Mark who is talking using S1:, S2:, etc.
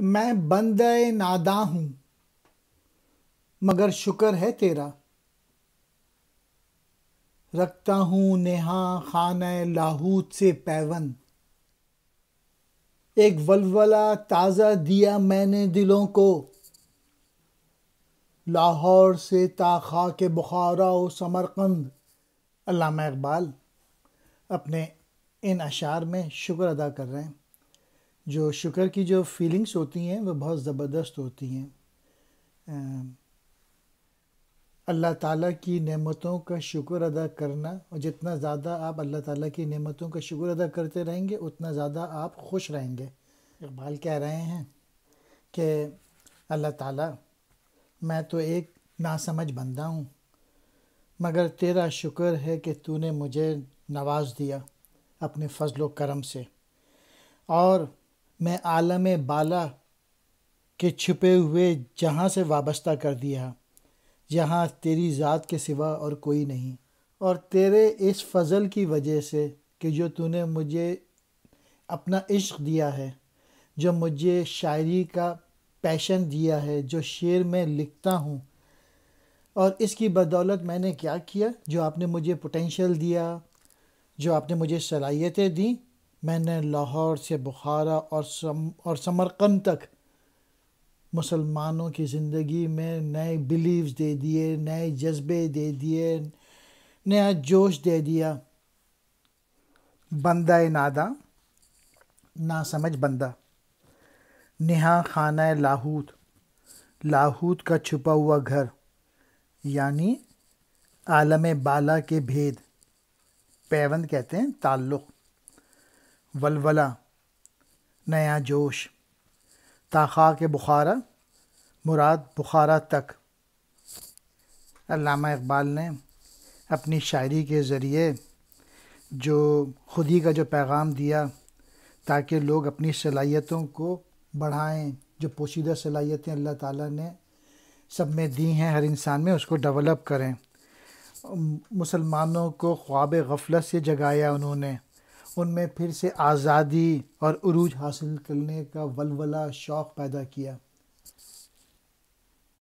S1: میں بندہ ناداں ہوں مگر شکر ہے تیرا، رکھتا ہوں نہاں خانہ لاہوت سے پیوند۔ ایک ولولہ تازہ دیا میں نے دلوں کو، لاہور سے تا خاک بخارا و سمرقند۔ علامہ اقبال اپنے ان اشعار میں شکر ادا کر رہے ہیں۔ جو شکر کی جو فیلنگس ہوتی ہیں وہ بہت زبردست ہوتی ہیں۔ اللہ تعالیٰ کی نعمتوں کا شکر ادا کرنا، اور جتنا زیادہ آپ اللہ تعالیٰ کی نعمتوں کا شکر ادا کرتے رہیں گے اتنا زیادہ آپ خوش رہیں گے۔ اقبال کہہ رہے ہیں کہ اللہ تعالیٰ، میں تو ایک ناسمجھ بندہ ہوں، مگر تیرا شکر ہے کہ تو نے مجھے نواز دیا اپنے فضل و کرم سے، اور میں عالم بالا کے چھپے ہوئے جہاں سے وابستہ کر دیا، جہاں تیری ذات کے سوا اور کوئی نہیں۔ اور تیرے اس فضل کی وجہ سے کہ جو تو نے مجھے اپنا عشق دیا ہے، جو مجھے شاعری کا پیشن دیا ہے، جو شعر میں لکھتا ہوں، اور اس کی بدولت میں نے کیا کیا، جو آپ نے مجھے پوٹینشیل دیا، جو آپ نے مجھے صلاحیتیں دیں، میں نے لاہور سے بخارا اور سمرقند تک مسلمانوں کی زندگی میں نئے بلیوز دے دیے، نئے جذبے دے دیے، نیا جوش دے دیا۔ بندہ ناداں، ناسمجھ بندہ، نہاں خانہ لاہوت، لاہوت کا چھپا ہوا گھر، یعنی عالم بالا کے بھید۔ پیوند کہتے ہیں تعلق۔ ولولہ، نیا جوش۔ تا خاک بخارا، مراد بخارا تک۔ علامہ اقبال نے اپنی شاعری کے ذریعے جو خودی کا جو پیغام دیا تاکہ لوگ اپنی صلاحیتوں کو بڑھائیں، جو پوشیدہ صلاحیتیں اللہ تعالیٰ نے سب میں دی ہیں، ہر انسان میں، اس کو ڈیولپ کریں۔ مسلمانوں کو خواب غفلت سے جگایا انہوں نے، ان میں پھر سے آزادی اور عروج حاصل کرنے کا ولولہ، شوق پیدا کیا۔